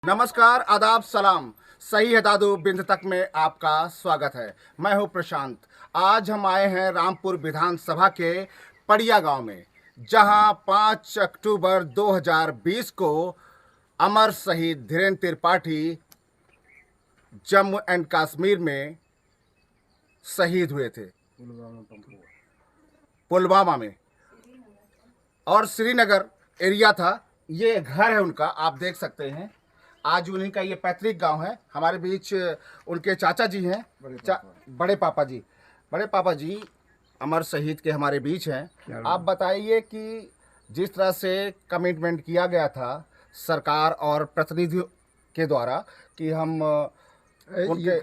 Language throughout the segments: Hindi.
नमस्कार, आदाब, सलाम। सही है दादू बिंद तक में आपका स्वागत है। मैं हूं प्रशांत। आज हम आए हैं रामपुर विधानसभा के पड़िया गांव में, जहां 5 अक्टूबर 2020 को अमर शहीद धीरेन्द्र त्रिपाठी जम्मू एंड कश्मीर में शहीद हुए थे, पुलवामा में। और श्रीनगर एरिया था। ये घर है उनका, आप देख सकते हैं। आज उन्हीं का ये पैतृक गांव है। हमारे बीच उनके चाचा जी हैं, बड़े पापा जी अमर शहीद के हमारे बीच हैं। आप बताइए कि जिस तरह से कमिटमेंट किया गया था सरकार और प्रतिनिधियों के द्वारा कि हम उनके,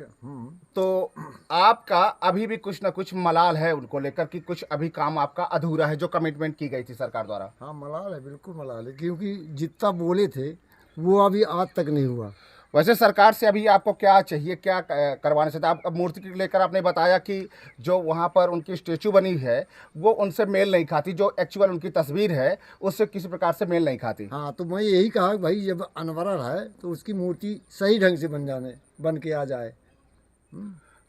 तो आपका अभी भी कुछ ना कुछ मलाल है उनको लेकर कि कुछ अभी काम आपका अधूरा है जो कमिटमेंट की गई थी सरकार द्वारा? हाँ, मलाल है, बिल्कुल मलाल है, क्योंकि जितना बोले थे वो अभी आज तक नहीं हुआ। वैसे सरकार से अभी आपको क्या चाहिए, क्या करवाना चाहते हैं आप? अब मूर्ति को लेकर आपने बताया कि जो वहाँ पर उनकी स्टेचू बनी है वो उनसे मेल नहीं खाती, जो एक्चुअल उनकी तस्वीर है उससे किसी प्रकार से मेल नहीं खाती। हाँ, तो मैं यही कहा कि भाई जब अनवरर है तो उसकी मूर्ति सही ढंग से बन के आ जाए।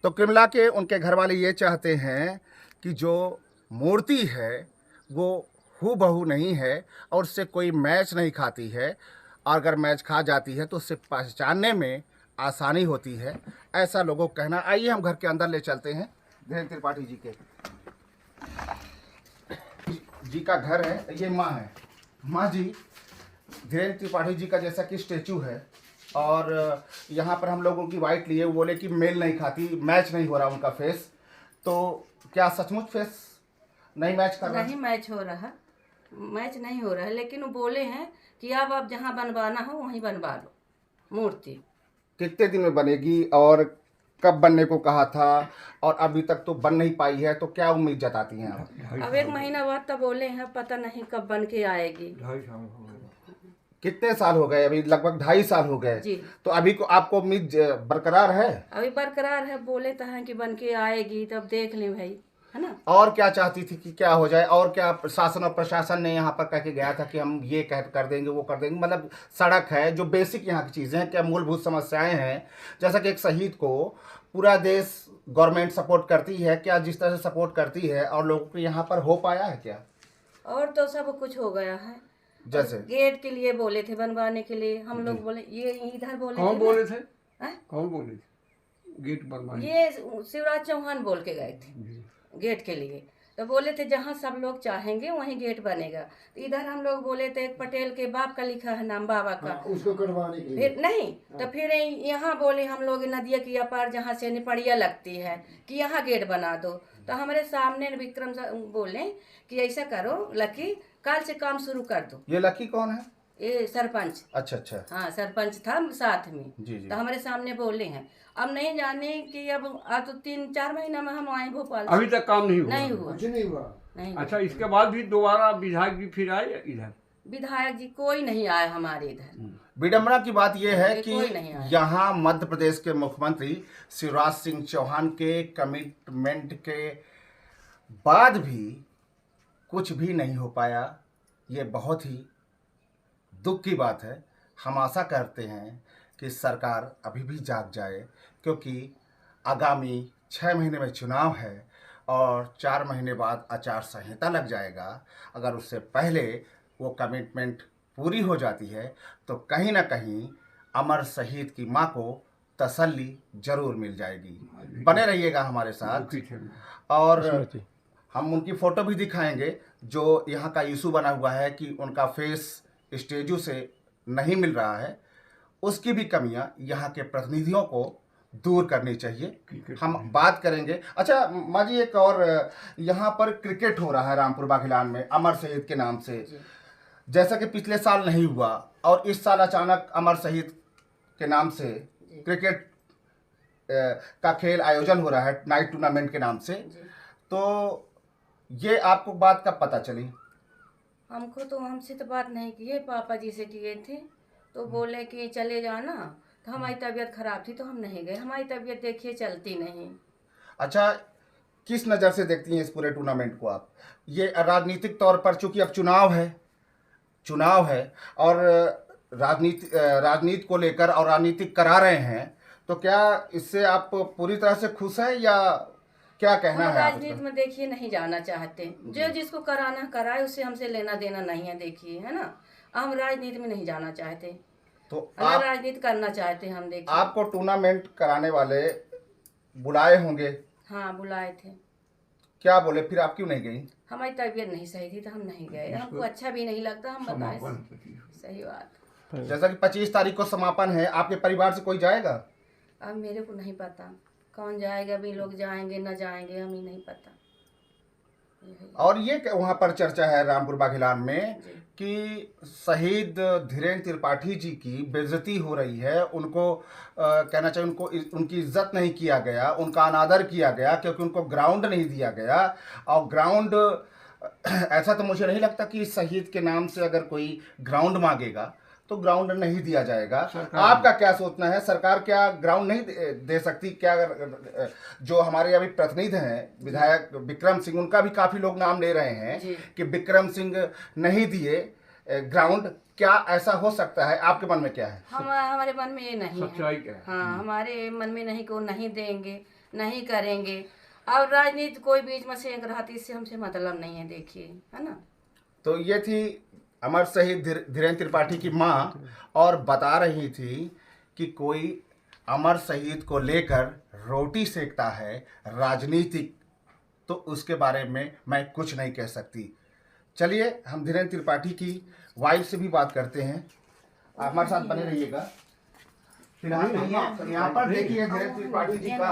तो कृमला के उनके घर वाले ये चाहते हैं कि जो मूर्ति है वो हूबहू नहीं है और उससे कोई मैच नहीं खाती है, और अगर मैच खा जाती है तो उससे पहचानने में आसानी होती है, ऐसा लोगों का कहना। आइए हम घर के अंदर ले चलते हैं। धीरेन्द्र त्रिपाठी जी का घर है। ये माँ है। माँ जी, धीरेन्द्र त्रिपाठी जी का जैसा कि स्टेचू है और यहाँ पर हम लोगों की वाइट लिए, वो बोले कि मेल नहीं खाती, मैच नहीं हो रहा उनका फेस। तो क्या सचमुच फेस नहीं मैच कर रहा? नहीं मैच हो रहा, मैच नहीं हो रहा है, लेकिन वो बोले हैं कि अब आप जहाँ बनवाना हो वहीं बनवा लो मूर्ति। कितने दिन में बनेगी और कब बनने को कहा था, और अभी तक तो बन नहीं पाई है, तो क्या उम्मीद जताती हैं आप? अब 1 महीना बाद तो बोले हैं, पता नहीं कब बन के आएगी। कितने साल हो गए? अभी लगभग 2.5 साल हो गए जी। तो अभी को आपको उम्मीद बरकरार है? अभी बरकरार है, बोले तो हैं कि बन के आएगी, तब देख लें भाई, है ना। और क्या चाहती थी कि क्या हो जाए? और क्या शासन और प्रशासन ने यहाँ पर कह के गया था कि हम ये कह कर देंगे, वो कर देंगे? मतलब सड़क है, जो बेसिक यहाँ की चीज़ें हैं, क्या मूलभूत समस्याएं हैं? जैसा कि एक शहीद को पूरा देश गवर्नमेंट सपोर्ट करती है, क्या जिस तरह से सपोर्ट करती है और लोगों को यहाँ पर हो पाया है क्या? और तो सब कुछ हो गया है। जैसे गेट के लिए बोले थे बनवाने के लिए, हम लोग बोले, ये इधर बोले कौन थे बोले थे? हैं? कौन बोले थे गेट बनवाने? ये शिवराज चौहान बोल के गए थे गेट के लिए। तो बोले थे जहाँ सब लोग चाहेंगे वहीं गेट बनेगा। तो इधर हम लोग बोले थे, एक पटेल के बाप का लिखा है नाम, बाबा का। हाँ, उसको करवाने के लिए फिर नहीं, तो फिर यहाँ बोले हम लोग नदिया की अपार जहाँ से निपड़िया लगती है कि यहाँ गेट बना दो। तो हमारे सामने विक्रम बोले कि ऐसा करो लकी, कल से काम शुरू कर दो। ये लकी कौन है? ये सरपंच। अच्छा। हाँ, सरपंच था साथ में। जी। तो हमारे सामने बोले हैं। अब नहीं जाने कि अब तो 3-4 महीना में हम आए भोपाल। अभी तक काम नहीं हुआ? नहीं हुआ, कुछ नहीं हुआ। नहीं। अच्छा, इसके बाद भी दोबारा विधायक जी फिर आए इधर? विधायक जी कोई नहीं आया हमारे इधर। विडंबना की बात यह है कि कोई नहीं आया। यहाँ मध्य प्रदेश के मुख्यमंत्री शिवराज सिंह चौहान के कमिटमेंट के बाद भी कुछ भी नहीं हो पाया। ये बहुत ही दुख की बात है। हम आशा करते हैं कि सरकार अभी भी जाग जाए, क्योंकि आगामी 6 महीने में चुनाव है और 4 महीने बाद आचार संहिता लग जाएगा। अगर उससे पहले वो कमिटमेंट पूरी हो जाती है तो कहीं ना कहीं अमर शहीद की माँ को तसल्ली जरूर मिल जाएगी। बने रहिएगा हमारे साथ, और हम उनकी फ़ोटो भी दिखाएंगे। जो यहाँ का इशू बना हुआ है कि उनका फेस स्टेजू से नहीं मिल रहा है, उसकी भी कमियां यहाँ के प्रतिनिधियों को दूर करनी चाहिए। हम बात करेंगे। अच्छा माँ जी, एक और, यहाँ पर क्रिकेट हो रहा है रामपुर बाघिलान में अमर शहीद के नाम से, जैसा कि पिछले साल नहीं हुआ और इस साल अचानक अमर शहीद के नाम से क्रिकेट का खेल आयोजन हो रहा है नाइट टूर्नामेंट के नाम से। तो ये आपको बात कब पता चली? हमको तो, हमसे तो बात नहीं किए, पापा जी से किए थे। तो बोले कि चले जाना, तो हमारी तबीयत खराब थी तो हम नहीं गए। हमारी तबीयत देखिए चलती नहीं। अच्छा, किस नज़र से देखती हैं इस पूरे टूर्नामेंट को आप? ये राजनीतिक तौर पर, चूंकि अब चुनाव है और राजनीति को लेकर और राजनीतिक करा रहे हैं, तो क्या इससे आप पूरी तरह से खुश हैं या क्या कहना हम है राजनीति आपका? में देखिए नहीं जाना चाहते, जो जिसको कराना कराए, उससे हमसे लेना देना नहीं है, देखिए है ना। हम राजनीति में नहीं जाना चाहते, तो अगर राजनीति करना चाहते हम, देखिए। आपको टूर्नामेंट कराने वाले बुलाए होंगे, हाँ बुलाए थे। क्या बोले फिर, आप क्यों नहीं गई? हमारी तबीयत नहीं सही थी तो हम नहीं गए, हमको अच्छा भी नहीं लगता, हम बताए। सही बात। जैसा कि 25 तारीख को समापन है, आपके परिवार से कोई जाएगा? अब मेरे को नहीं पता कौन जाएगा, भी लोग जाएंगे न जाएंगे, हमें नहीं पता। और ये वहाँ पर चर्चा है रामपुर बाघेलान में जी। कि शहीद धीरेन्द्र त्रिपाठी जी की बेइज्जती हो रही है, उनको कहना चाहिए उनको उनकी इज्जत नहीं किया गया, उनका अनादर किया गया क्योंकि उनको ग्राउंड नहीं दिया गया। और ग्राउंड ऐसा तो मुझे नहीं लगता कि शहीद के नाम से अगर कोई ग्राउंड मांगेगा तो ग्राउंड नहीं दिया जाएगा। आपका क्या सोचना है, सरकार क्या ग्राउंड नहीं दे सकती क्या? अगर जो हमारे अभी प्रतिनिधि हैं विधायक विक्रम सिंह, उनका भी काफी लोग नाम ले रहे हैं जी। कि विक्रम सिंह नहीं दिए ग्राउंड, क्या ऐसा हो सकता है? आपके मन में क्या है? हमारे मन में ये नहीं है। सच्चाई क्या है? हाँ, हमारे मन में नहीं को नहीं देंगे, नहीं करेंगे। और राजनीति कोई बीच में से रहती, इससे हमसे मतलब नहीं है, देखिए, है ना। तो ये थी अमर शहीद धीरेन्द्र त्रिपाठी की माँ, और बता रही थी कि कोई अमर शहीद को लेकर रोटी सेकता है राजनीतिक, तो उसके बारे में मैं कुछ नहीं कह सकती। चलिए हम धीरेन्द्र त्रिपाठी की वाइफ से भी बात करते हैं, आप हमारे साथ बने रहिएगा। फिलहाल यहाँ पर देखिए धीरेन्द्र त्रिपाठी जी का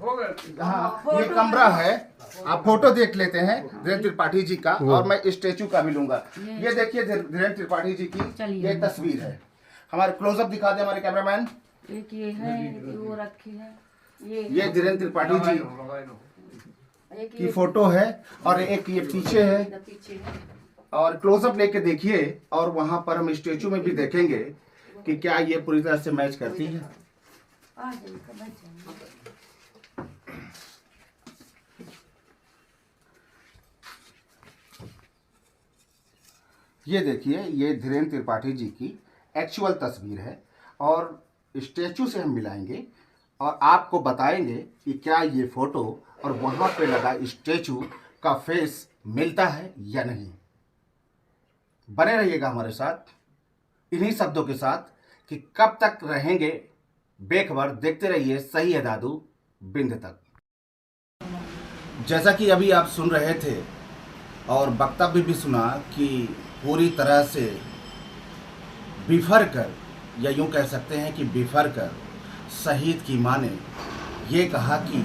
हो गया। हाँ ये कमरा है, आप फोटो देख लेते हैं धीरेन्द्र त्रिपाठी जी का, और मैं स्टेचू का भी लूंगा। ये देखिए धीरेन्द्र त्रिपाठी जी की ये तस्वीर है। हमारे क्लोजअप दिखा दे हमारे कैमरामैन। एक ये है, वो रखी है, ये धीरेन्द्र त्रिपाठी जी एक की फोटो है, और एक ये पीछे है, पीछे है। और क्लोजअप लेके देखिए, और वहां पर हम स्टेचू में भी देखेंगे कि क्या ये पूरी तरह से मैच करती है। आ जाइए, बैठ जाइए। ये देखिए ये धीरेन्द्र त्रिपाठी जी की एक्चुअल तस्वीर है, और स्टेचू से हम मिलाएंगे और आपको बताएंगे कि क्या ये फोटो और वहाँ पे लगा स्टेचू का फेस मिलता है या नहीं। बने रहिएगा हमारे साथ इन्हीं शब्दों के साथ कि कब तक रहेंगे बेखबर। देखते रहिए सही है दादू बिंद तक। जैसा कि अभी आप सुन रहे थे और वक्तव्य भी सुना कि पूरी तरह से बिफर कर, या यूँ कह सकते हैं कि बिफर कर शहीद की मां ने ये कहा कि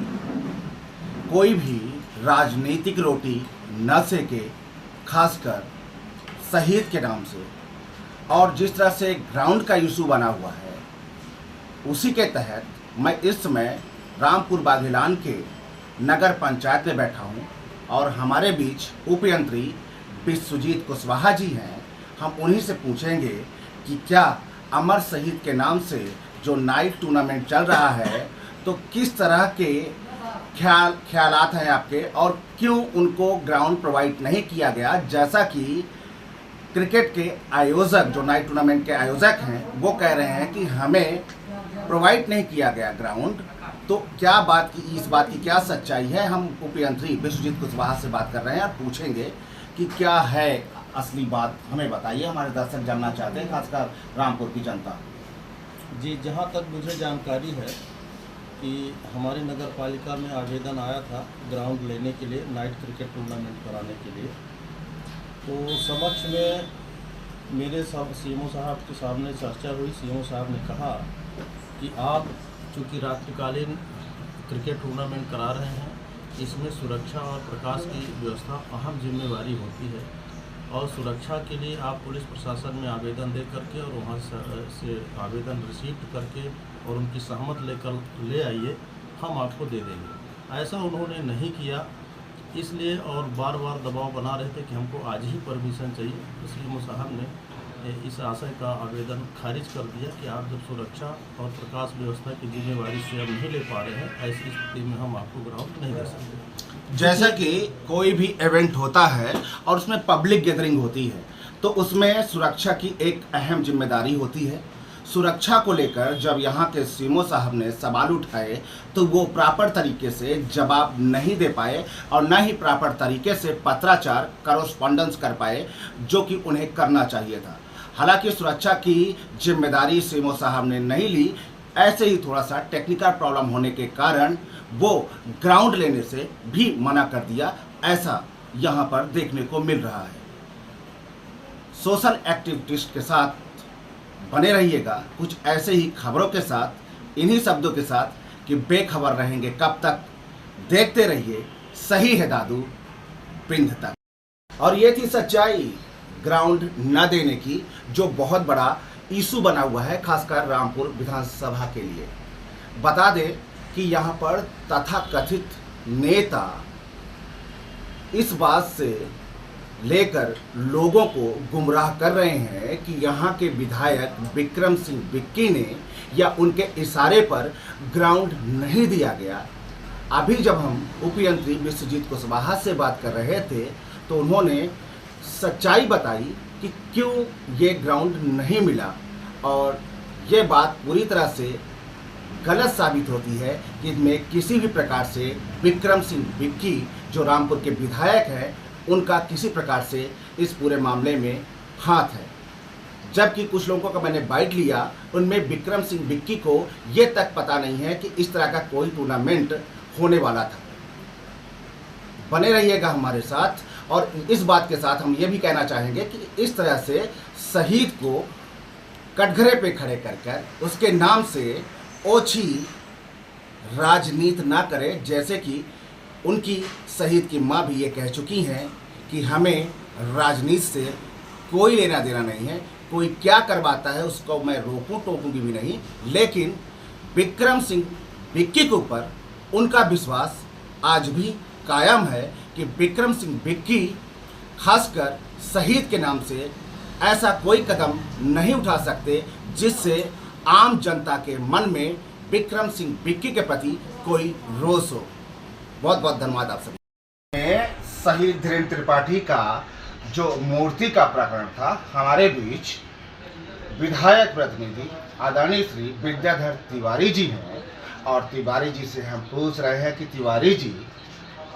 कोई भी राजनीतिक रोटी न सेके, खासकर शहीद के नाम से। और जिस तरह से ग्राउंड का इशू बना हुआ है, उसी के तहत मैं इस समय रामपुर बाघेलान के नगर पंचायत में बैठा हूं, और हमारे बीच उपयंत्री विश्वजीत कुशवाहा जी हैं। हम उन्हीं से पूछेंगे कि क्या अमर शहीद के नाम से जो नाइट टूर्नामेंट चल रहा है, तो किस तरह के ख्यालात हैं आपके, और क्यों उनको ग्राउंड प्रोवाइड नहीं किया गया, जैसा कि क्रिकेट के आयोजक, जो नाइट टूर्नामेंट के आयोजक हैं, वो कह रहे हैं कि हमें प्रोवाइड नहीं किया गया ग्राउंड। तो क्या बात की, इस बात की क्या सच्चाई है? हम उपयंत्री विश्वजीत कुशवाहा से बात कर रहे हैं और पूछेंगे कि क्या है असली बात। हमें बताइए, हमारे दर्शक जानना चाहते हैं, खासकर रामपुर की जनता। जी, जहाँ तक मुझे जानकारी है कि हमारी नगर पालिका में आवेदन आया था ग्राउंड लेने के लिए, नाइट क्रिकेट टूर्नामेंट कराने के लिए। तो समक्ष में मेरे सीएमओ साहब के सामने चर्चा हुई। सीएमओ साहब ने कहा कि आप चूँकि रात्रिकालीन क्रिकेट टूर्नामेंट करा रहे हैं, इसमें सुरक्षा और प्रकाश की व्यवस्था अहम जिम्मेवारी होती है, और सुरक्षा के लिए आप पुलिस प्रशासन में आवेदन दे करके और वहाँ से आवेदन रिसीव करके और उनकी सहमत लेकर ले आइए, हम आपको दे देंगे। ऐसा उन्होंने नहीं किया, इसलिए और बार बार दबाव बना रहे थे कि हमको आज ही परमिशन चाहिए। सीएमओ साहब ने इस आशय का आवेदन खारिज कर दिया कि आप जब सुरक्षा और प्रकाश व्यवस्था की जिम्मेवारी स्वयं नहीं ले पा रहे हैं, ऐसी स्थिति में हम आपको ग्राउंड नहीं दे सकते। जैसा कि कोई भी इवेंट होता है और उसमें पब्लिक गैदरिंग होती है, तो उसमें सुरक्षा की एक अहम जिम्मेदारी होती है। सुरक्षा को लेकर जब यहाँ के सीएमओ साहब ने सवाल उठाए तो वो प्रॉपर तरीके से जवाब नहीं दे पाए और न ही प्रॉपर तरीके से पत्राचार करस्पॉन्डेंस कर पाए, जो कि उन्हें करना चाहिए था। हालांकि सुरक्षा की जिम्मेदारी सीएमओ साहब ने नहीं ली, ऐसे ही थोड़ा सा टेक्निकल प्रॉब्लम होने के कारण वो ग्राउंड लेने से भी मना कर दिया, ऐसा यहाँ पर देखने को मिल रहा है। सोशल एक्टिविस्ट के साथ बने रहिएगा कुछ ऐसे ही खबरों के साथ, इन्हीं शब्दों के साथ कि बेखबर रहेंगे कब तक, देखते रहिए सही है दादू पिंड तक। और ये थी सच्चाई ग्राउंड न देने की, जो बहुत बड़ा इशू बना हुआ है खासकर रामपुर विधानसभा के लिए। बता दें कि यहाँ पर तथाकथित नेता इस बात से लेकर लोगों को गुमराह कर रहे हैं कि यहाँ के विधायक विक्रम सिंह बिक्की ने या उनके इशारे पर ग्राउंड नहीं दिया गया। अभी जब हम उपयंत्री विश्वजीत कुशवाहा से बात कर रहे थे तो उन्होंने सच्चाई बताई कि क्यों ये ग्राउंड नहीं मिला, और ये बात पूरी तरह से गलत साबित होती है कि इसमें किसी भी प्रकार से विक्रम सिंह बिक्की जो रामपुर के विधायक हैं उनका किसी प्रकार से इस पूरे मामले में हाथ है। जबकि कुछ लोगों का मैंने बाइट लिया, उनमें विक्रम सिंह बिक्की को ये तक पता नहीं है कि इस तरह का कोई टूर्नामेंट होने वाला था। बने रहिएगा हमारे साथ, और इस बात के साथ हम ये भी कहना चाहेंगे कि इस तरह से शहीद को कटघरे पे खड़े कर कर उसके नाम से ओछी राजनीति ना करें, जैसे कि उनकी शहीद की माँ भी ये कह चुकी हैं कि हमें राजनीति से कोई लेना देना नहीं है, कोई क्या करवाता है उसको मैं रोकूं टोकूंगी भी नहीं, लेकिन विक्रम सिंह बिक्की के ऊपर उनका विश्वास आज भी कायम है कि विक्रम सिंह बिक्की खासकर शहीद के नाम से ऐसा कोई कदम नहीं उठा सकते जिससे आम जनता के मन में विक्रम सिंह बिक्की के प्रति कोई रोष हो। बहुत बहुत धन्यवाद आप सभी। शहीद धीरेन्द्र त्रिपाठी का जो मूर्ति का प्रकरण था, हमारे बीच विधायक प्रतिनिधि आदरणीय श्री विद्याधर तिवारी जी हैं, और तिवारी जी से हम पूछ रहे हैं कि तिवारी जी,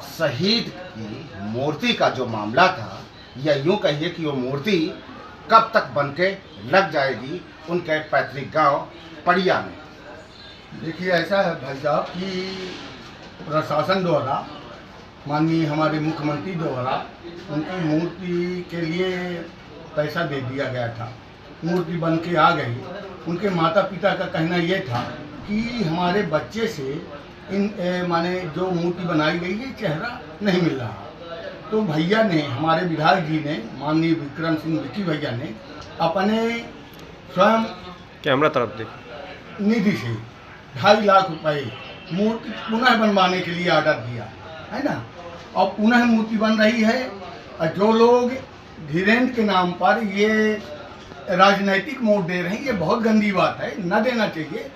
शहीद की मूर्ति का जो मामला था, या यूं कहिए कि वो मूर्ति कब तक बनके लग जाएगी उनके पैतृक गांव पड़िया में? देखिए, ऐसा है भाई साहब कि प्रशासन द्वारा, माननीय हमारे मुख्यमंत्री द्वारा उनकी मूर्ति के लिए पैसा दे दिया गया था। मूर्ति बन के आ गई। उनके माता पिता का कहना ये था कि हमारे बच्चे से इन माने जो मूर्ति बनाई गई है चेहरा नहीं मिल रहा। तो भैया ने, हमारे विधायक जी ने, माननीय विक्रम सिंह बिक्की भैया ने अपने स्वयं कैमरा तरफ देख निधि से 2.5 लाख रुपए मूर्ति पुनः बनवाने के लिए ऑर्डर दिया है ना, और पुनः मूर्ति बन रही है। और जो लोग धीरेन्द्र के नाम पर ये राजनीतिक मोड़ दे रहे हैं, ये बहुत गंदी बात है, न देना चाहिए।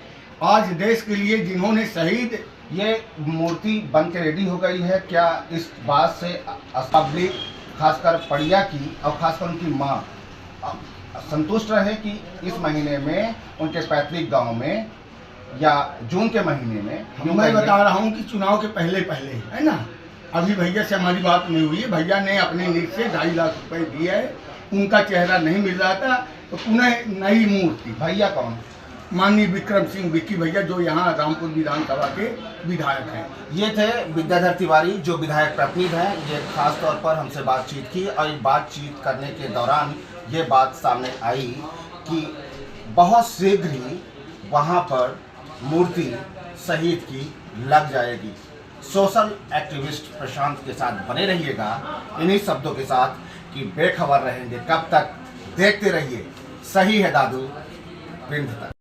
आज देश के लिए जिन्होंने शहीद, ये मूर्ति बन के रेडी हो गई है, क्या इस बात से पब्लिक खासकर पड़िया की और खासकर उनकी माँ संतुष्ट रहे कि इस महीने में उनके पैतृक गांव में या जून के महीने में? मैं बता रहा हूँ कि चुनाव के पहले पहले है ना, अभी भैया से हमारी बात नहीं हुई है। भैया ने अपने निधि से 2.5 लाख रुपए दिए है, उनका चेहरा नहीं मिल रहा था, तो पुनः नई मूर्ति। भैया कौन? माननीय विक्रम सिंह बिक्की भैया, जो यहाँ रामपुर विधानसभा के विधायक हैं। ये थे विद्याधर तिवारी जो विधायक प्रतिनिधि हैं। ये खास तौर पर हमसे बातचीत की, और इस बातचीत करने के दौरान ये बात सामने आई कि बहुत शीघ्र ही वहाँ पर मूर्ति शहीद की लग जाएगी। सोशल एक्टिविस्ट प्रशांत के साथ बने रहिएगा इन्हीं शब्दों के साथ कि बेखबर रहेंगे कब तक, देखते रहिए सही है दादू पिंड तक।